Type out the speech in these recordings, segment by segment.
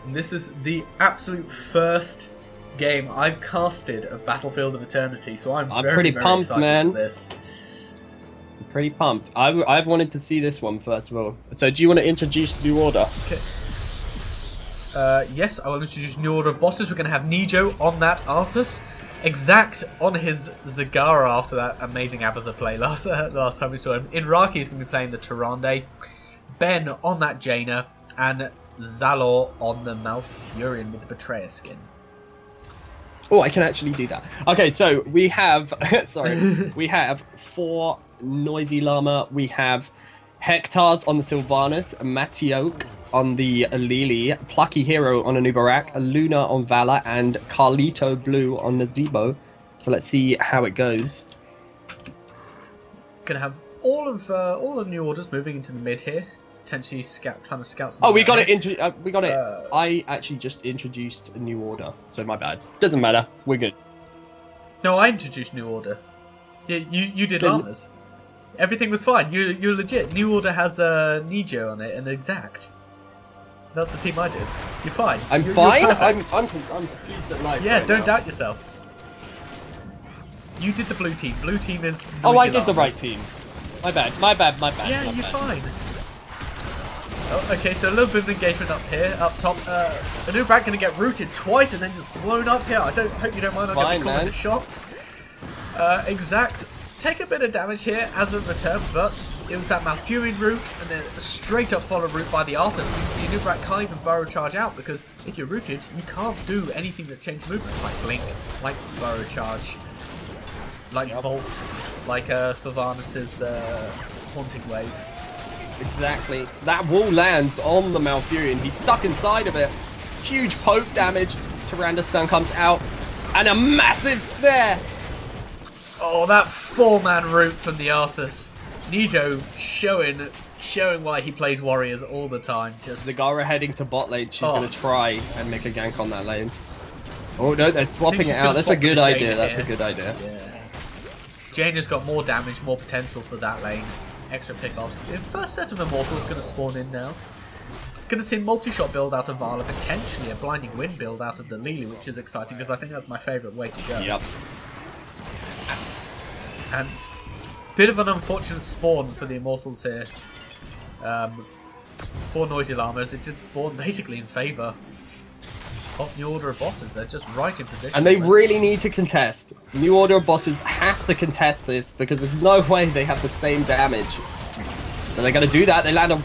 This is the absolute first game I've casted of Battlefield of Eternity, so I'm very pumped, excited man. for this. I'm pretty pumped. I've wanted to see this one first of all. So do you want to introduce New Order? Okay. Yes, I will introduce New Order of bosses. We're going to have Nijo on that Arthas, Exact on his Zagara after that amazing Abathur play last time we saw him. Inraki is going to be playing the Tyrande, Ben on that Jaina, and Zalor on the Malfurion with the Betrayer skin. Oh, I can actually do that. Okay, so we have, sorry, we have 4 Noisy Llama, we have Hectars on the Sylvanas, Matioke on the Lily, Plucky Hero on a Nubarak, Luna on Valor, and Carlito Blue on the Zebo. So let's see how it goes. Gonna have all the New Orders moving into the mid here. Potentially trying to scout some. Oh, we got it. We got it. I actually just introduced a New Order, so my bad. Doesn't matter. We're good. No, I introduced New Order. You did Llamas. Everything was fine. You're legit. New Order has Nijo on it and Exact. That's the team I did. You're fine. I'm fine. I'm confused at life. Yeah, right don't now. doubt yourself. You did the blue team. Blue team is. Oh, I did the right team. My bad. My bad. My bad. Yeah, my you're bad. fine. Oh, okay, so a little bit of engagement up here, up top. Anubrak going to get rooted twice and then just blown up here. I hope you don't mind. I'm going to be calling the shots. Exact. Take a bit of damage here as a return, but it was that Malfurion route and then a straight up follow route by the Arthur. Means the Anubrak can't even burrow charge out because if you're rooted, you can't do anything that changes movements like blink, like burrow charge, like vault, like Sylvanas' haunting wave. Exactly. That wall lands on the Malfurion. He's stuck inside of it. Huge poke damage. Tyrande stun comes out. And a massive snare. Oh, that 4-man route from the Arthas. Nijo showing why he plays warriors all the time. Just Zagara heading to bot lane. She's going to try and make a gank on that lane. Oh, no, they're swapping it out. That's a good idea. That's a good idea. Yeah. Jaina's got more damage, more potential for that lane. Extra pickoffs. The first set of Immortals going to spawn in now. Going to see a multi-shot build out of Vala, potentially a Blinding Wind build out of the Lily, which is exciting because I think that's my favourite way to go. Yep. And bit of an unfortunate spawn for the Immortals here. For Noisy Llamas, it did spawn basically in favour of New Order of bosses. They're just right in position. And they really need to contest. New Order of bosses have to contest this because there's no way they have the same damage. So they're going to do that. They land on...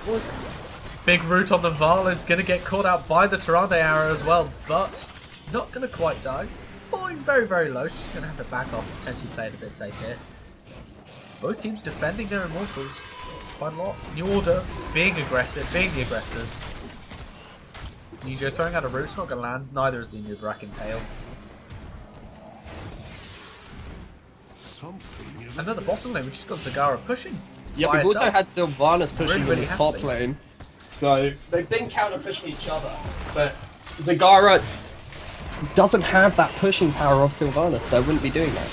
Big root on the Vala is going to get caught out by the Tyrande arrow as well, but not going to quite die. Falling very, very low. She's going to have to back off, potentially play it a bit safe here. Both teams defending their Immortals quite a lot. New Order being aggressive, being the aggressors. Nijo throwing out a root, it's not going to land. Neither is the Anubrak Impale. Another bottom lane, we just got Zagara pushing. Yeah, we've also had Sylvanas pushing really in the top lane. So they've been counter-pushing each other. But Zagara doesn't have that pushing power of Sylvanas, so I wouldn't be doing that.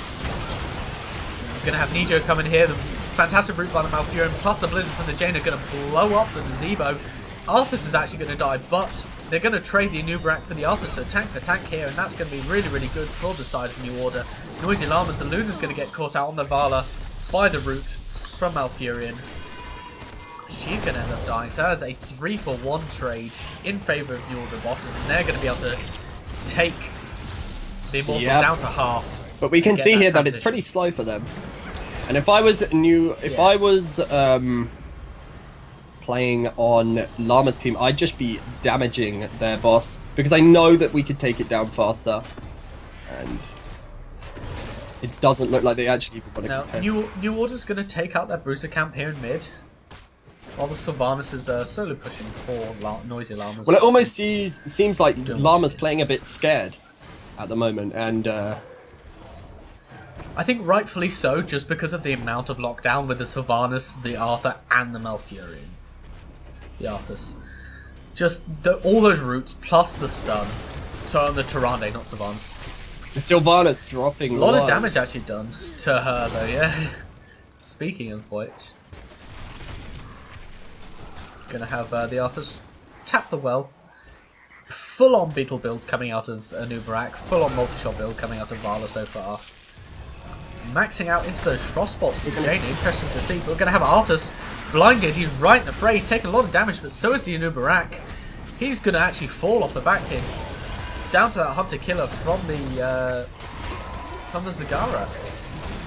We're going to have Nijo coming here. The fantastic root by the Malfurion, plus the Blizzard from the Jaina going to blow up the Zebo. Arthas is actually going to die, but they're going to trade the Anubrak for the Arthas, so tank for tank here, and that's going to be really, really good for the side of New Order. Noisy Llamas, the Luna's going to get caught out on the Vala by the root from Malfurion. She's going to end up dying, so that is a 3-for-1 trade in favour of New Order bosses, and they're going to be able to take the Immortals down to half. But we can see here that it's pretty slow for them. And if I was playing on Llama's team, I'd just be damaging their boss because I know that we could take it down faster. And it doesn't look like they actually want to contest. New Order's going to take out that Bruiser camp here in mid, while the Sylvanas is solo pushing for Noisy Llamas. Well, it almost seems like Llama's playing a bit scared at the moment, and I think rightfully so, just because of the amount of lockdown with the Sylvanas, the Arthur, and the Malfurion. The Arthas. Just all those roots, plus the stun. So on the Tyrande, not Sylvanas. The Sylvanas dropping a lot of damage actually done to her, though, yeah. Speaking of which, gonna have the Arthas tap the well full-on Beetle build coming out of NOoB, full-on multi-shot build coming out of Vala so far. Maxing out into those Frostbots with Jane, interesting to see. But we're going to have Arthas blinded, he's right in the fray, he's taking a lot of damage, but so is the NOoB. He's going to actually fall off the back here. Down to that Hunter-Killer from the Zagara.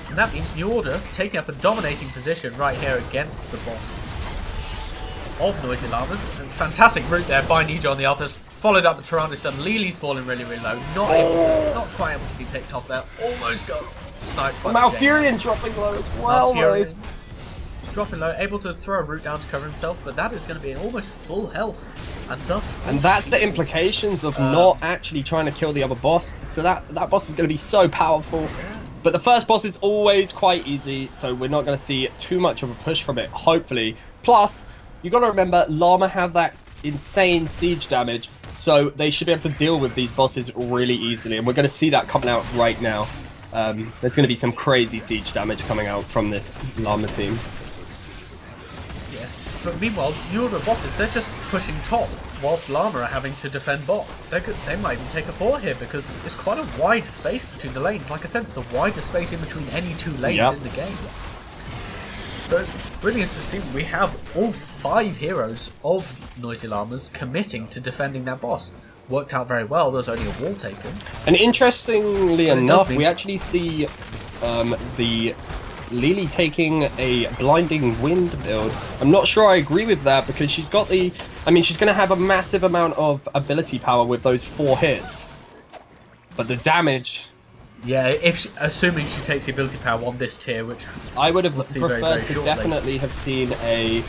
And that means New Order taking up a dominating position right here against the boss of Noisy Llamas. And fantastic route there by Nija on the Arthas. Followed up with Tyrannus and Lily's falling really, really low. Not quite able to be picked off there. Almost got sniped by Malfurion dropping low as well. Malfurion dropping low, able to throw a root down to cover himself, but that is going to be an almost full health. And that's the implications of not actually trying to kill the other boss. So that boss is going to be so powerful. Yeah. But the first boss is always quite easy, so we're not going to see too much of a push from it, hopefully. Plus, you got to remember, Llama have that insane siege damage, so they should be able to deal with these bosses really easily, and we're going to see that coming out right now. There's going to be some crazy siege damage coming out from this Llama team. Yeah, but meanwhile, New Order bosses, they're just pushing top, whilst Llama are having to defend bot. They might even take a 4 here, because it's quite a wide space between the lanes. Like I said, it's the widest space in between any 2 lanes in the game. So it's really interesting. We have all 5 heroes of Noisy Llamas committing to defending that boss. Worked out very well. There's only a wall taken. And interestingly enough, we actually see the Lily taking a Blinding Wind build. I'm not sure I agree with that, because she's got the... I mean, she's going to have a massive amount of ability power with those 4 hits. But the damage... Yeah, assuming she takes the ability power on this tier, which I would have preferred to definitely have seen a...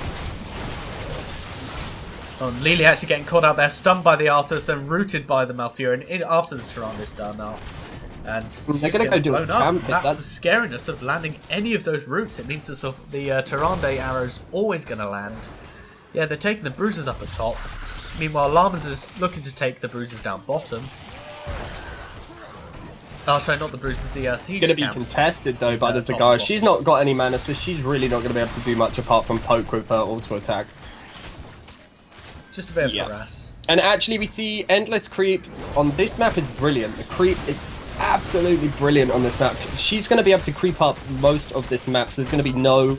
Oh, Lily actually getting caught out there, stunned by the Arthas, then rooted by the Malfurion after the Tyrannus done now. And they're going to go do a camp. That's the scariness of landing any of those roots. It means the Tyrande arrow's always going to land. Yeah, they're taking the bruisers up at top. Meanwhile, Llamas is looking to take the bruisers down bottom. Oh, sorry, not the bruisers, the siege. It's going to be contested, though, by the Zagara. She's not got any mana, so she's really not going to be able to do much apart from poke with her auto attack. Just a bit of harass. And actually, we see Endless Creep on this map is brilliant. The creep is absolutely brilliant on this map. She's going to be able to creep up most of this map, so there's going to be no...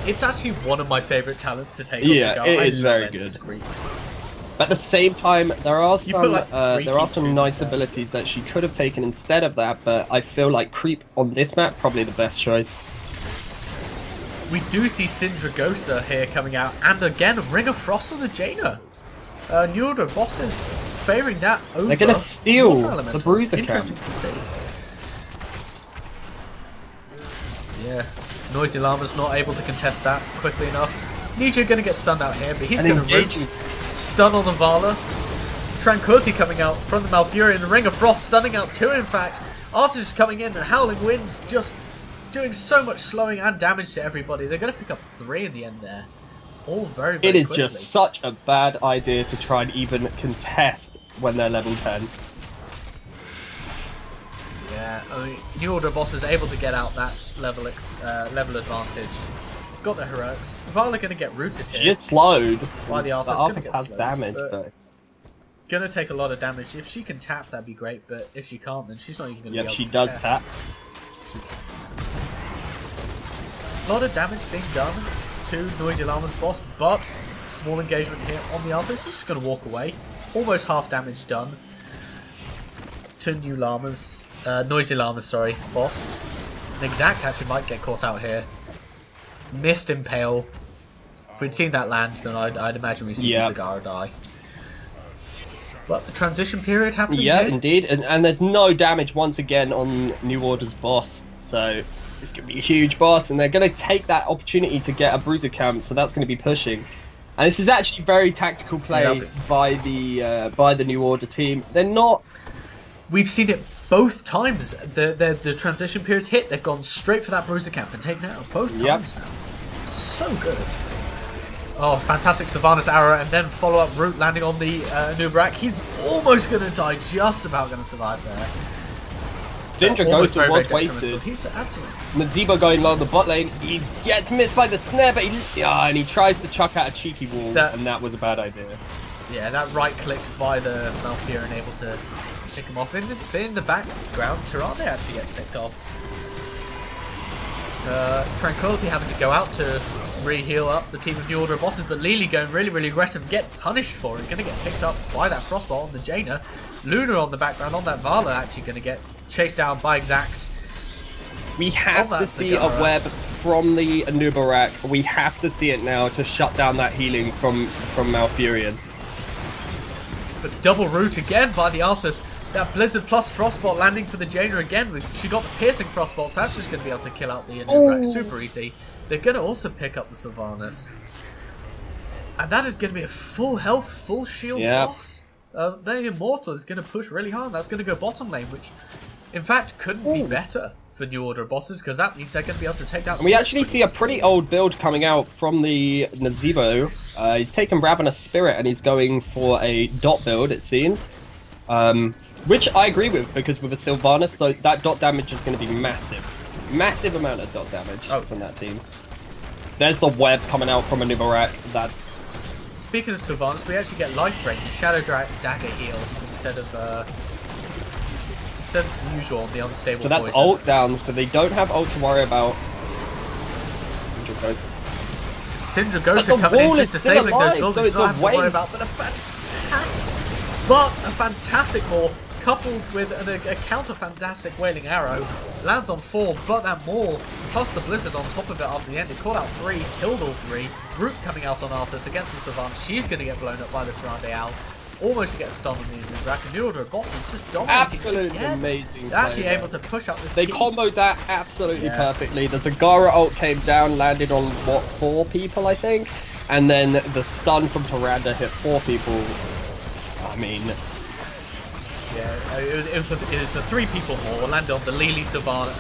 It's actually one of my favourite talents to take. Yeah, it is very good. At the same time, there are some nice abilities that she could have taken instead of that, but I feel like creep on this map probably the best choice. We do see Syndragosa here coming out, and again, Ring of Frost on the Jaina. New Order bosses favouring that over. They're going to steal the Bruiser camp. Interesting to see. Yeah, Noisy Llama's not able to contest that quickly enough. Nija going to get stunned out here, but he's going to root. Stun on the Vala. Tranquility coming out from the Malfurion. The Ring of Frost stunning out 2, in fact. After just coming in, the Howling Winds just doing so much slowing and damage to everybody. They're going to pick up 3 in the end there. All very, very quickly. It is quickly. just such a bad idea to try and even contest when they're level 10. Yeah, I mean, New Order boss is able to get out that level advantage. Got the heroics. Vala going to get rooted here. She is slowed. Why the Arthas has damage, but going to take a lot of damage. If she can tap, that'd be great, but if she can't, then she's not even going to be able she to does test. tap. A lot of damage being done to Noisy Llama's boss, but small engagement here on the Arthas. She's just going to walk away. Almost half damage done to Noisy Llama's, sorry, boss. An Exact actually might get caught out here. Missed Impale. If we'd seen that land, then I'd imagine we'd see the Zagara die. But the transition period happening here. Indeed. And there's no damage once again on New Order's boss. So it's going to be a huge boss, and they're going to take that opportunity to get a Bruiser camp, so that's going to be pushing. And this is actually very tactical play by the New Order team. They're not... We've seen it both times. The transition period's hit, they've gone straight for that Bruiser camp and taken it out both times now. So good. Oh, fantastic Sylvanas arrow, and then follow-up root landing on the NOoB. He's almost going to die, just about going to survive there. Syndragosa was wasted. He's absolutely... Nazeebo going low on the bot lane. He gets missed by the snare, but and he tries to chuck out a cheeky wall, and that was a bad idea. Yeah, that right click by the Malfurion able to pick him off. In the background, Tyrande actually gets picked off. Tranquility having to go out to re-heal up the team of New Order of Bosses, but Lily going really, really aggressive, get punished for it. Going to get picked up by that Frostbolt on the Jaina. Luna on the background on that Vala actually going to get chased down by Exact. We have to see a web from the Nubarak. We have to see it now to shut down that healing from Malfurion. But double root again by the Arthas. That Blizzard plus Frostbolt landing for the Jaina again. She got the piercing Frostbolt, so that's just going to be able to kill out the Nubarak super easy. They're going to also pick up the Sylvanas. And that is going to be a full health, full shield boss. The Immortal is going to push really hard. That's going to go bottom lane, which in fact couldn't be better for New Order bosses, because that means they're going to be able to take down... We actually see a pretty old build coming out from the Nazeebo. He's taken Ravenous Spirit and he's going for a dot build, it seems. Which I agree with, because with a Sylvanas, though, that dot damage is going to be massive. Massive amount of dot damage from that team. There's the web coming out from a Nubarak. That's... Speaking of Sylvanas, we actually get Life Drain, the Shadow Dagger heal, instead of the usual, the unstable So that's poison. ult down, so they don't have ult to worry about. Syndra Ghost coming in, just disabling those buildings, so it's a waste. Worry about, but a fantastic maul, coupled with a counter-fantastic Wailing Arrow, lands on 4, but that maul, plus the Blizzard on top of it after the end, it caught out 3, killed all 3, Root coming out on Arthas against the Savant, she's going to get blown up by the Tyrande Owl, almost to get stunned on the Nubarak, and New Order of Bosses just dominating. Absolutely amazing. They're actually able to push up this They comboed that absolutely perfectly. The Zagara ult came down, landed on, what, 4 people, I think? And then the stun from Tyrande hit 4 people. I mean... Yeah, it was a 3 people more, landed on the Lily Savannah,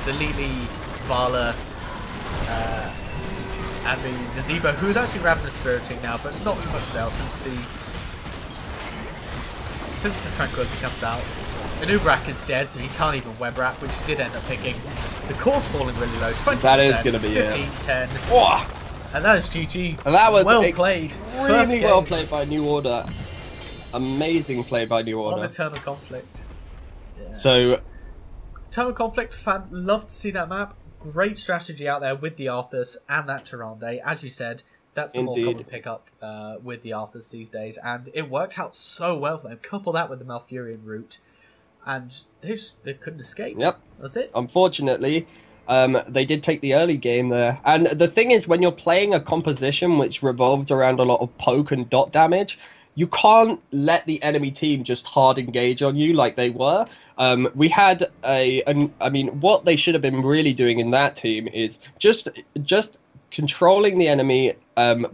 the Lily, Vala, and the Nazeebo, who's actually Ravenous Spiriting now, but not too much of else since the Tranquility comes out. Nubarak is dead, so he can't even web wrap, which he did end up picking. The core's falling really low, 20%, that is going to be 15-10. Oh! And that is GG. And that was well played. Really well played by New Order. Amazing play by New Order. On Eternal Conflict. Yeah. So, Eternal Conflict, love to see that map. Great strategy out there with the Arthas and that Tyrande. As you said, that's the more common pickup with the Arthas these days, and it worked out so well for them. Couple that with the Malfurion route, and they couldn't escape. Yep. That's it. Unfortunately, they did take the early game there. And the thing is, when you're playing a composition which revolves around a lot of poke and dot damage, you can't let the enemy team just hard engage on you like they were. We had I mean, what they should have been really doing in that team is just controlling the enemy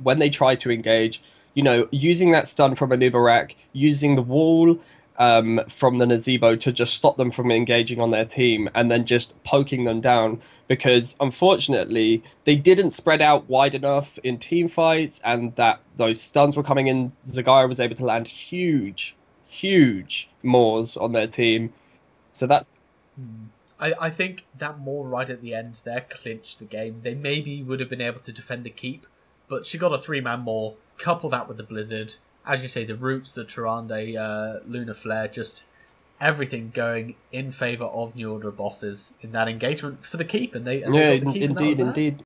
when they try to engage. You know, using that stun from a Nubarak, using the wall from the Nazeebo to just stop them from engaging on their team, and then just poking them down. Because unfortunately, they didn't spread out wide enough in team fights, and that those stuns were coming in. Zagara was able to land huge maws on their team. So that's... I think that maul right at the end there clinched the game. They maybe would have been able to defend the keep, but she got a 3-man maul. Couple that with the Blizzard. As you say, the roots, the Tyrande, Lunar Flare, just... everything going in favour of New Order bosses in that engagement for the keep, and they got the keep, indeed.